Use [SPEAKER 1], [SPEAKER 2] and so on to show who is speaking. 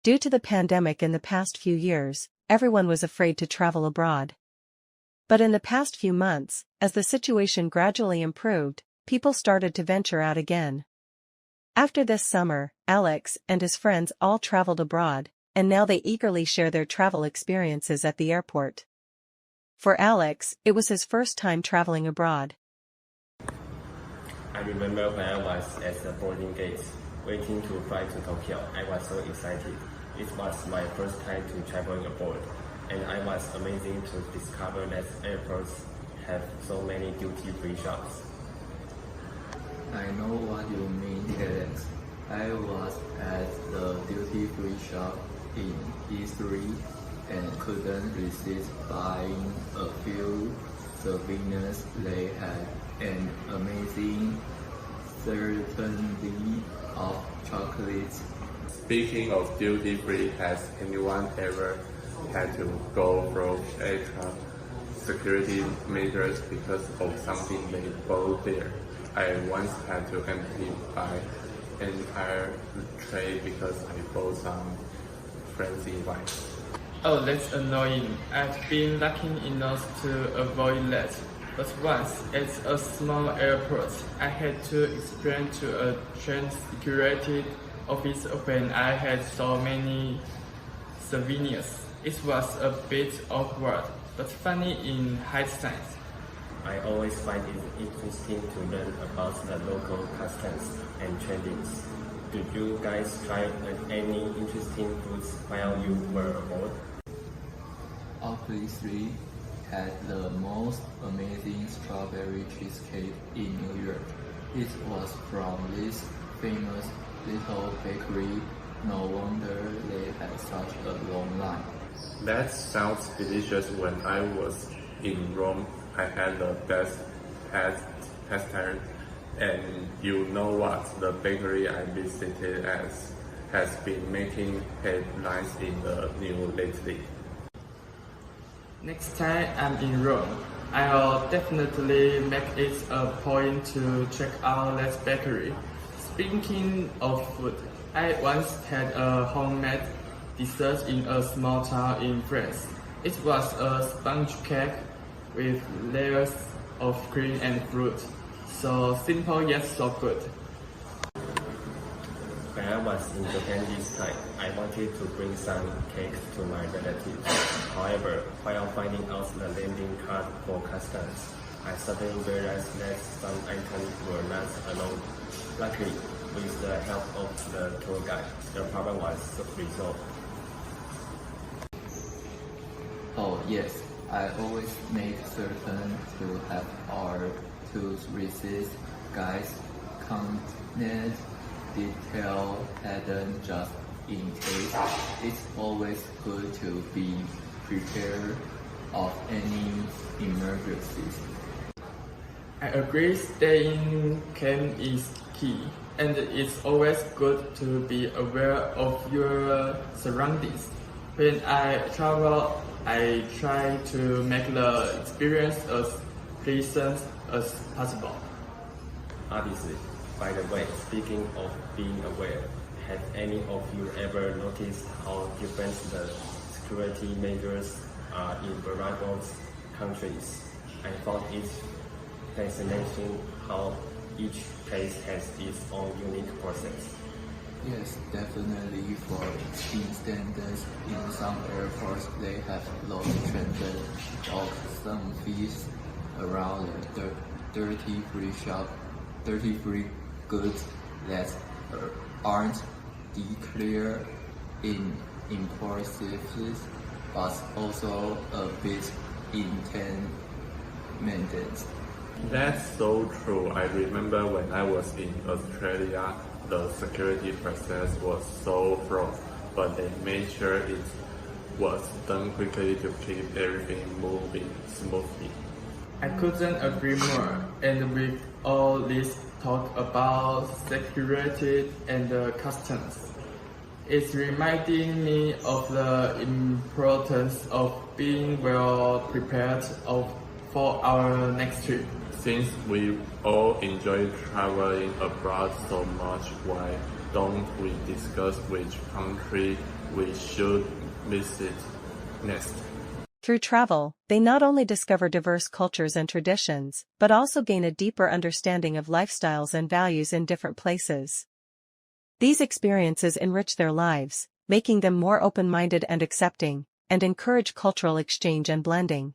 [SPEAKER 1] Due to the pandemic in the past few years, everyone was afraid to travel abroad. But in the past few months, as the situation gradually improved, people started to venture out again. After this summer, Alex and his friends all traveled abroad, and now they eagerly share their travel experiences at the airport. For Alex, it was his first time traveling abroad.
[SPEAKER 2] I remember when I was at the boarding gate, waiting to fly to Tokyo. I was so excited. It was my first time to traveling abroad, and I was amazing to discover that airports have so many duty-free shops.
[SPEAKER 3] I know what you mean, Alex. I was at the duty-free shop in E3 and couldn't resist buying a few souvenirs. They had an amazing certainty of chocolates.
[SPEAKER 4] Speaking of duty-free, has anyone ever had to go through extra security measures because of something they bought there? I once had to empty my entire tray because I bought some fancy wine.
[SPEAKER 5] Oh, that's annoying. I've been lucky enough to avoid that. But once, at a small airport, I had to explain to a trained security officer when I had so many souvenirs. It was a bit awkward, but funny in hindsight.
[SPEAKER 2] I always find it interesting to learn about the local customs and trendings. Did you guys try any interesting foods while you were abroad?
[SPEAKER 3] Obviously, had the most amazing strawberry cheesecake in New York. It was from this famous little bakery. No wonder they had such a long line.
[SPEAKER 4] That sounds delicious. When I was in Rome, I had the best pastry, and you know what? The bakery I visited has been making headlines in the news lately.
[SPEAKER 5] Next time I'm in Rome, I'll definitely make it a point to check out that bakery. Speaking of food, I once had a homemade dessert in a small town in France. It was a sponge cake with layers of cream and fruit. So simple yet so good.
[SPEAKER 2] When I was in Japan this time, I wanted to bring some cakes to my relatives. However, while finding out the landing card for customs, I suddenly realized that some items were not allowed. Luckily, with the help of the tour guide, the problem was resolved.
[SPEAKER 3] Oh yes, I always make certain to have our tools resist guys content detail hidden just in case. It's always good to be prepared of any emergencies.
[SPEAKER 5] I agree, staying calm is key, and it's always good to be aware of your surroundings. When I travel, I try to make the experience as pleasant as possible.
[SPEAKER 2] Obviously, by the way, speaking of being aware, have any of you ever noticed how different the security measures are in various countries? I found it fascinating how each place has its own unique process.
[SPEAKER 3] Yes, definitely. For instance, in some airports they have laws trended of some fees around the duty-free goods that aren't declared in impulsives, but also a bit intimidating.
[SPEAKER 4] That's so true. I remember when I was in Australia, the security process was so thorough, but they made sure it was done quickly to keep everything moving smoothly.
[SPEAKER 5] I couldn't agree more. And with all this talk about security and customs, it's reminding me of the importance of being well prepared for our next trip.
[SPEAKER 4] Since we all enjoy traveling abroad so much, why don't we discuss which country we should visit next.
[SPEAKER 1] Through travel, they not only discover diverse cultures and traditions, but also gain a deeper understanding of lifestyles and values in different places. These experiences enrich their lives, making them more open-minded and accepting, and encourage cultural exchange and blending.